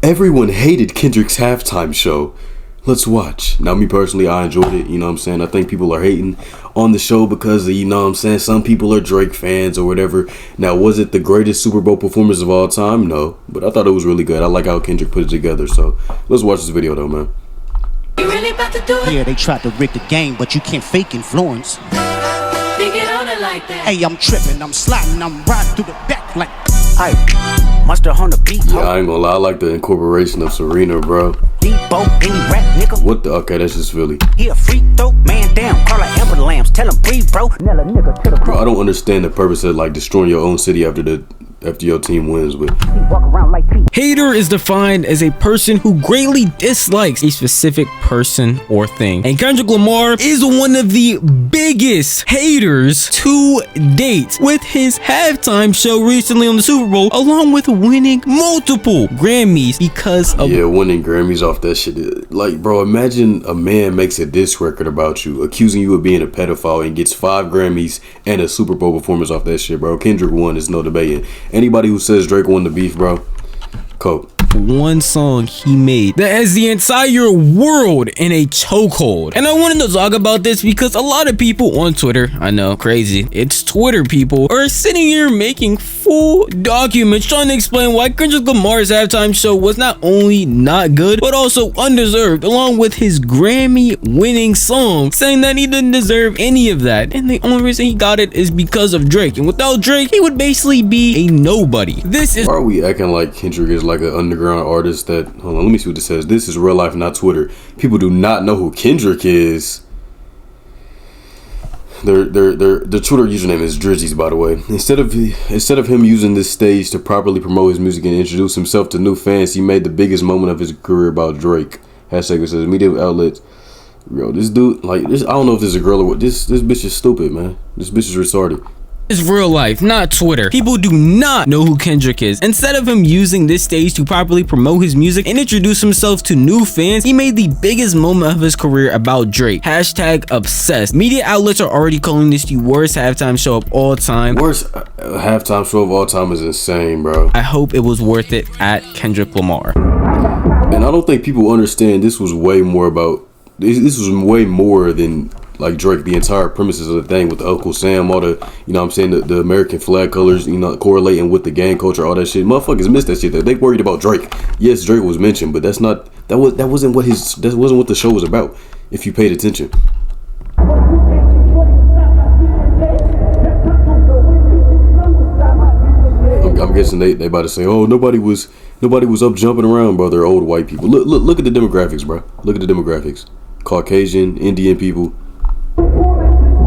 Everyone hated Kendrick's halftime show. Let's watch. Now, me personally, I enjoyed it. You know what I'm saying? I think people are hating on the show because, you know what I'm saying, some people are Drake fans or whatever. Now, was it the greatest Super Bowl performance of all time? No. But I thought it was really good. I like how Kendrick put it together. So, let's watch this video, though, man. You really about to do it? Yeah, they tried to rig the game, but you can't fake influence. They get on it like that. Hey, I'm tripping, I'm sliding, I'm riding through the back like Hey, mustard on the beat. Yeah, I ain't gonna lie, I like the incorporation of Serena, bro. Debo, any rap nigga. What the? Okay, that's just Philly. He a freak though, man down. Call like Amber Lambs, tell him breathe, bro. Nella nigga to the Bro, I don't understand the purpose of like destroying your own city after your team wins, but walk around like Pete. Hater is defined as a person who greatly dislikes a specific person or thing. And Kendrick Lamar is one of the biggest haters to date, with his halftime show recently on the Super Bowl, along with winning multiple Grammys because of winning Grammys off that shit. Like, bro, imagine a man makes a diss record about you, accusing you of being a pedophile, and gets 5 Grammys and a Super Bowl performance off that shit, bro. Kendrick won, there's no debating. Anybody who says Drake won the beef, bro, cope. one song he made that has the entire world in a chokehold. And I wanted to talk about this because a lot of people on Twitter, I know, crazy, it's Twitter people, are sitting here making full documents trying to explain why Kendrick Lamar's halftime show was not only not good, but also undeserved, along with his Grammy winning song, saying that he didn't deserve any of that. And the only reason he got it is because of Drake. And without Drake, he would basically be a nobody. This is— why are we acting like Kendrick is like an underground artist that— hold on, let me see what this says. This is real life, not Twitter. People do not know who Kendrick is. Their Twitter username is Drizzies, by the way. Instead of him using this stage to properly promote his music and introduce himself to new fans, he made the biggest moment of his career about Drake. Hashtag says media outlets. Yo, this dude, like this, I don't know if this is a girl or what. This bitch is stupid, man. This bitch is retarded. It's real life, not Twitter. People do not know who Kendrick is. Instead of him using this stage to properly promote his music and introduce himself to new fans, he made the biggest moment of his career about Drake. Hashtag obsessed. Media outlets are already calling this the worst halftime show of all time. Worst halftime show of all time is insane, bro. I hope it was worth it at Kendrick Lamar. And I don't think people understand this was way more about— this was way more than like Drake. The entire premises of the thing with the Uncle Sam, all the, you know what I'm saying, the American flag colors, you know, correlating with the gang culture, all that shit. Motherfuckers missed that shit. They worried about Drake. Yes, Drake was mentioned, but that wasn't what the show was about, if you paid attention. I'm guessing they about to say, oh, nobody was up jumping around, bro. They're old white people. Look at the demographics, bro. Look at the demographics. Caucasian, Indian people.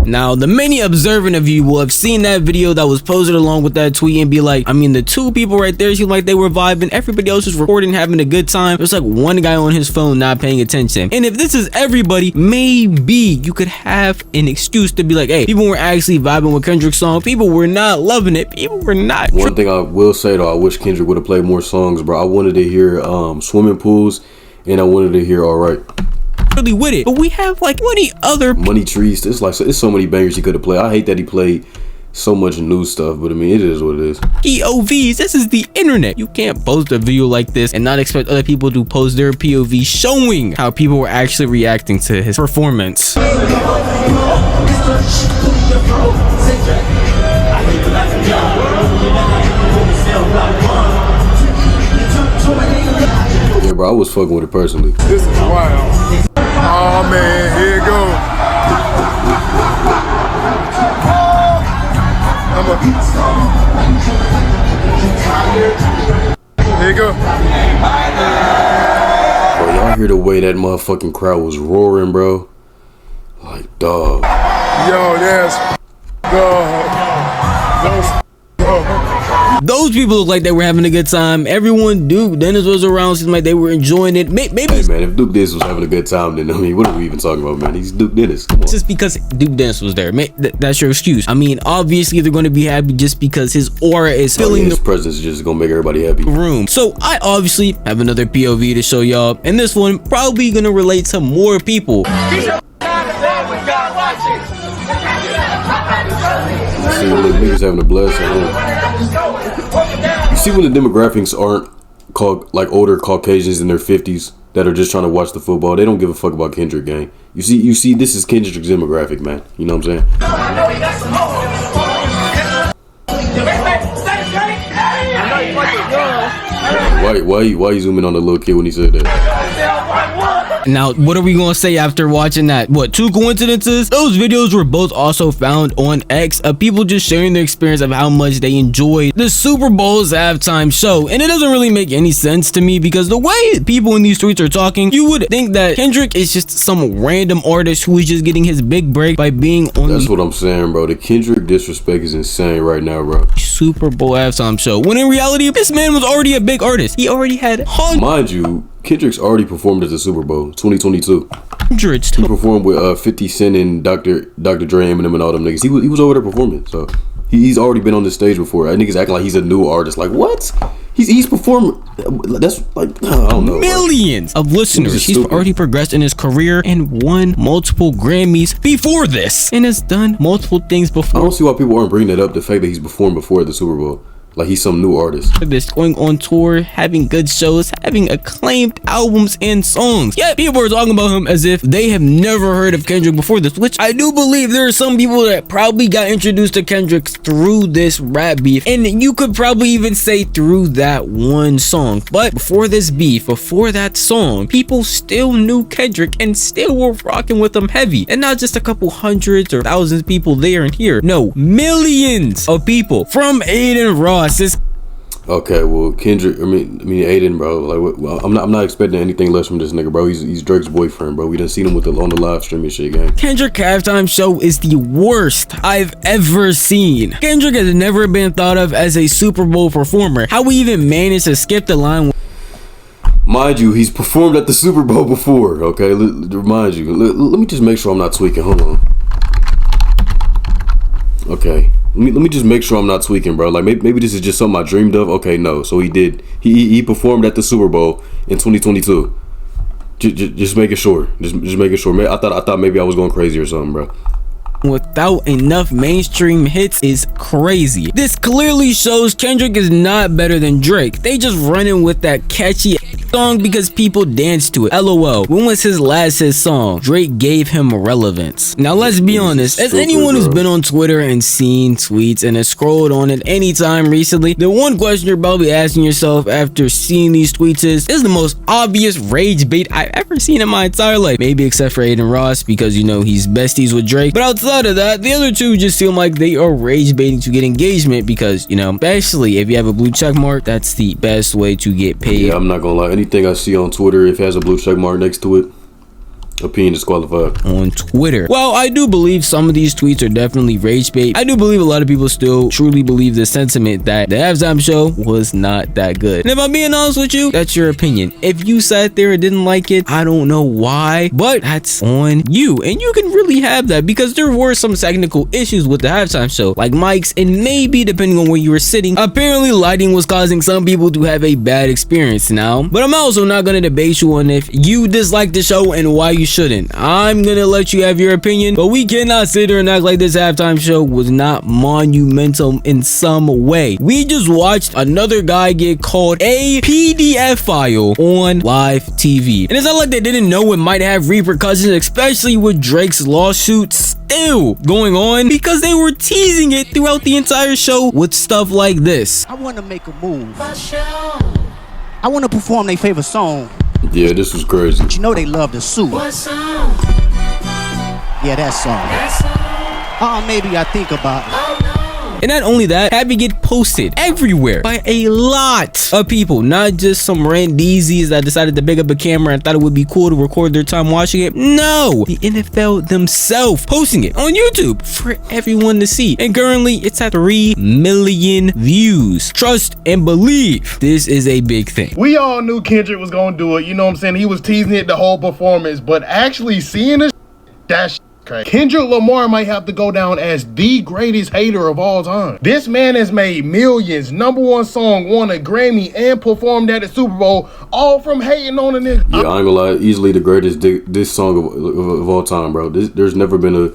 Now, the many observant of you will have seen that video that was posted along with that tweet and be like, I mean, the two people right there seem like they were vibing. Everybody else was recording, having a good time. There's like one guy on his phone not paying attention. And if this is everybody, maybe you could have an excuse to be like, hey, people were actually vibing with Kendrick's song. People were not loving it. People were not. One thing I will say though, I wish Kendrick would have played more songs, bro. I wanted to hear Swimming Pools, and I wanted to hear Alright. Really with it, but we have like 20 other Money Trees. It's so many bangers he could have played. I hate that he played so much new stuff, but I mean, it is what it is. POVs. This is the internet. You can't post a video like this and not expect other people to post their POV showing how people were actually reacting to his performance. Yeah, bro, I was fucking with it personally. This is wild. Oh man, here it go. Here you go. Bro, y'all hear the way that motherfucking crowd was roaring, bro? Like, dog. Yo, that's dog. Those people look like they were having a good time. Everyone, Duke Dennis was around, seemed like they were enjoying it. Maybe hey man, if Duke Dennis was having a good time, then I mean, what are we even talking about, man? He's Duke Dennis. Come on. Just because Duke Dennis was there, that's your excuse. I mean, obviously they're going to be happy just because his aura is filling his presence is just gonna make everybody happy. Room. So I obviously have another POV to show y'all, and this one probably gonna relate to more people. See, look, niggas having a blast. You see when the demographics aren't like older Caucasians in their 50s that are just trying to watch the football. They don't give a fuck about Kendrick, gang. You see, this is Kendrick's demographic, man. You know what I'm saying? Why you zooming on the little kid when he said that? Now, what are we gonna say after watching that? What, 2 coincidences? Those videos were both also found on X of people just sharing their experience of how much they enjoyed the Super Bowl's halftime show. And it doesn't really make any sense to me because the way people in these tweets are talking, you would think that Kendrick is just some random artist who is just getting his big break by being on That's what I'm saying, bro. The Kendrick disrespect is insane right now, bro. Super Bowl halftime show. When in reality, this man was already a big artist. He already had hundreds. Mind you, Kendrick's already performed at the Super Bowl 2022. He performed with 50 Cent and Dr. Dre, Eminem, and all them niggas. He was over there performing, so he's already been on the stage before. That niggas acting like he's a new artist. Like what? He's performed. That's like I don't know. Millions of listeners. He's already progressed in his career and won multiple Grammys before this, and has done multiple things before. I don't see why people aren't bringing that up. The fact that he's performed before at the Super Bowl. Like he's some new artist. This going on tour, having good shows, having acclaimed albums and songs. Yet people are talking about him as if they have never heard of Kendrick before this, which I do believe there are some people that probably got introduced to Kendrick through this rap beef, and you could probably even say through that one song. But before this beef, before that song, people still knew Kendrick and still were rocking with him heavy, and not just a couple hundreds or thousands of people there and here. No, millions of people. From Aiden Ross. Okay, well, Kendrick, I mean, Aiden, bro. Like, well, I'm not expecting anything less from this nigga, bro. He's Drake's boyfriend, bro. We done seen him on the live stream and shit, gang. Kendrick halftime show is the worst I've ever seen. Kendrick has never been thought of as a Super Bowl performer. How we even managed to skip the line. Mind you, he's performed at the Super Bowl before. Okay, remind you. Let me just make sure I'm not tweaking. Hold on. Okay. Let me just make sure I'm not tweaking, bro. Like maybe this is just something I dreamed of. Okay, no. So he did. He performed at the Super Bowl in 2022. Just making sure. Just making sure. I thought maybe I was going crazy or something, bro. Without enough mainstream hits is crazy. This clearly shows Kendrick is not better than Drake. They just running with that catchy song because people dance to it. LOL. When was his last hit song? Drake gave him relevance. Now let's be honest, as anyone who's been on Twitter and seen tweets and has scrolled on it any time recently, the one question you're probably asking yourself after seeing these tweets is, this is the most obvious rage bait I've ever seen in my entire life. Maybe except for Aiden Ross, because you know he's besties with Drake. But outside of that, the other two just seem like they are rage baiting to get engagement because, you know, especially if you have a blue check mark, that's the best way to get paid. Yeah, I'm not gonna lie. Anything I see on Twitter, if it has a blue check mark next to it, opinion disqualified. On Twitter. Well, I do believe some of these tweets are definitely rage bait. I do believe a lot of people still truly believe the sentiment that the halftime show was not that good. And if I'm being honest with you, that's your opinion. If you sat there and didn't like it, I don't know why, but that's on you. And you can really have that because there were some technical issues with the halftime show, like mics and maybe depending on where you were sitting. Apparently lighting was causing some people to have a bad experience now. But I'm also not going to debate you on if you dislike the show and why you shouldn't. I'm gonna let you have your opinion, but we cannot sit here and act like this halftime show was not monumental in some way. We just watched another guy get called a PDF file on live TV, and it's not like they didn't know it might have repercussions, especially with Drake's lawsuit still going on, because they were teasing it throughout the entire show with stuff like this. I want to make a move. For sure. I want to perform their favorite song. Yeah, this was crazy. But you know they love to sue. What song? Yeah, that song. That song? Maybe I think about it. Oh no. And not only that, had to get posted everywhere by a lot of people, not just some randeesies that decided to pick up a camera and thought it would be cool to record their time watching it. No, the NFL themselves posting it on YouTube for everyone to see. And currently it's at 3 million views. Trust and believe this is a big thing. We all knew Kendrick was gonna do it, you know what I'm saying? He was teasing it the whole performance, but actually seeing this, that's crazy. Kendrick Lamar might have to go down as the greatest hater of all time. This man has made millions, #1 song, won a Grammy, and performed at the Super Bowl, all from hating on a nigga. Yeah, I ain't gonna lie, easily the greatest diss song of all time, bro. There's never been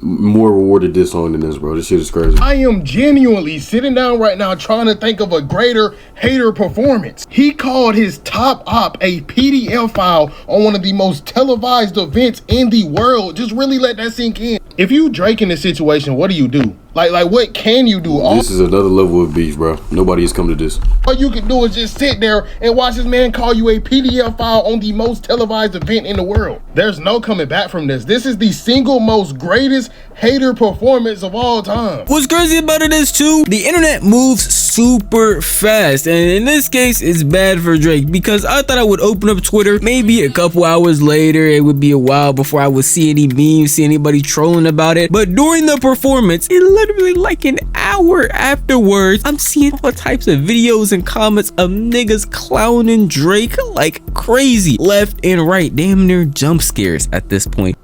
more rewarded this song than this, bro. This shit is crazy. I am genuinely sitting down right now trying to think of a greater hater performance. He called his top op a PDF file on one of the most televised events in the world. Just really let that sink in. If you Drake in this situation, what do you do? Like what can you do? This is another level of beef, bro. Nobody has come to this. All you can do is just sit there and watch this man call you a PDF file on the most televised event in the world. There's no coming back from this. This is the single most greatest hater performance of all time. What's crazy about it is too, the internet moves super fast, and in this case it's bad for Drake, because I thought I would open up Twitter maybe a couple hours later. It would be a while before I would see any memes, see anybody trolling about it, but during the performance, it literally like an hour afterwards, I'm seeing all types of videos and comments of niggas clowning Drake like crazy, left and right, damn near jump scares at this point.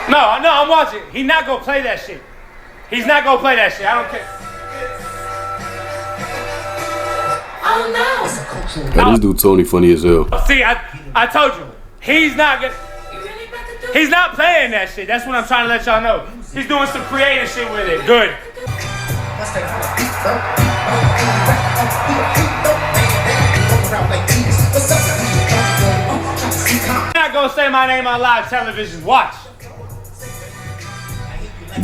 No, I'm watching. He's not gonna play that shit. He's not gonna play that shit. I don't care. Oh no. Now, this dude Tony funny as hell. See, I told you. He's not gonna. He's not playing that shit. That's what I'm trying to let y'all know. He's doing some creative shit with it. Good. I'm not gonna say my name on live television. Watch.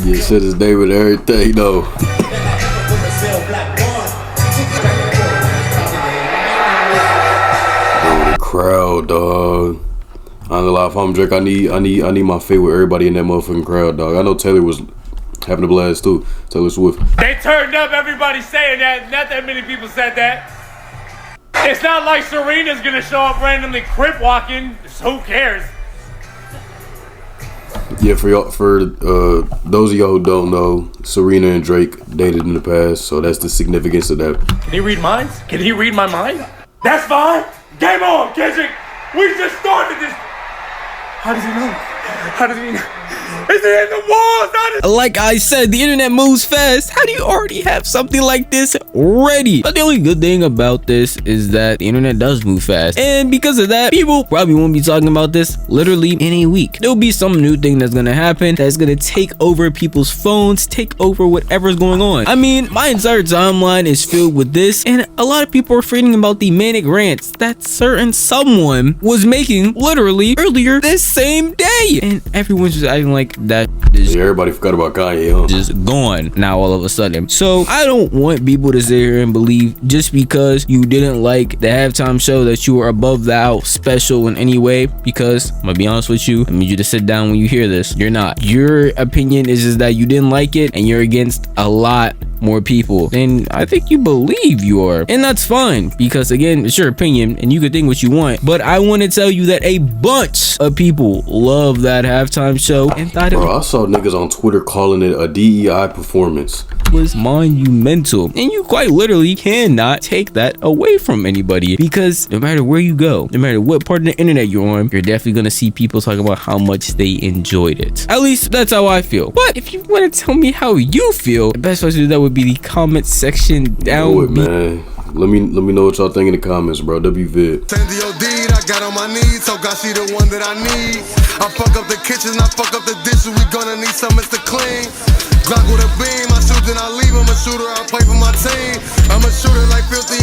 Yeah, said his name and everything, though. Oh, the crowd, dog. I ain't gonna lie, if I'm Drake, I need my fit with everybody in that motherfucking crowd, dog. I know Taylor was having a blast too. Taylor Swift. They turned up. Everybody saying that. Not that many people said that. It's not like Serena's gonna show up randomly crip walking. So who cares? Yeah, for those of y'all who don't know, Serena and Drake dated in the past, so that's the significance of that. Can he read minds? Can he read my mind? That's fine. Game on, Kendrick. We just started this. How does he know? How does he know? Is it in the walls? Like I said, the internet moves fast. How do you already have something like this ready? But the only good thing about this is that the internet does move fast, and because of that, people probably won't be talking about this literally in a week. There'll be some new thing that's gonna happen that's gonna take over people's phones, take over whatever's going on. I mean, my entire timeline is filled with this, and a lot of people are forgetting about the manic rants that certain someone was making literally earlier this same day, and everyone's just acting like that is everybody forgot about Kanye, huh? just gone now all of a sudden. So I don't want people to sit here and believe just because you didn't like the halftime show that you were above thou special in any way, because I'm gonna be honest with you, I need you to sit down when you hear this. You're not. Your opinion is just that you didn't like it and you're against a lot more people than I think you believe you are, and that's fine, because again, it's your opinion and you can think what you want. But I want to tell you that a bunch of people love that halftime show and thought it I saw niggas on Twitter calling it a DEI performance. was monumental, and you quite literally cannot take that away from anybody, because no matter where you go, no matter what part of the internet you're on, you're definitely gonna see people talking about how much they enjoyed it. At least that's how I feel. But if you want to tell me how you feel, the best way to do that would be the comment section down Know it, man. Let me know what y'all think in the comments, bro. WVid. Send to your deed, I got on my knees, so God see the one that I need. I fuck up the kitchen, I fuck up the dishes, we gonna need something to clean. Glock with a beam, I shoot then I leave, I'm a shooter, I play for my team. I'm a shooter like 50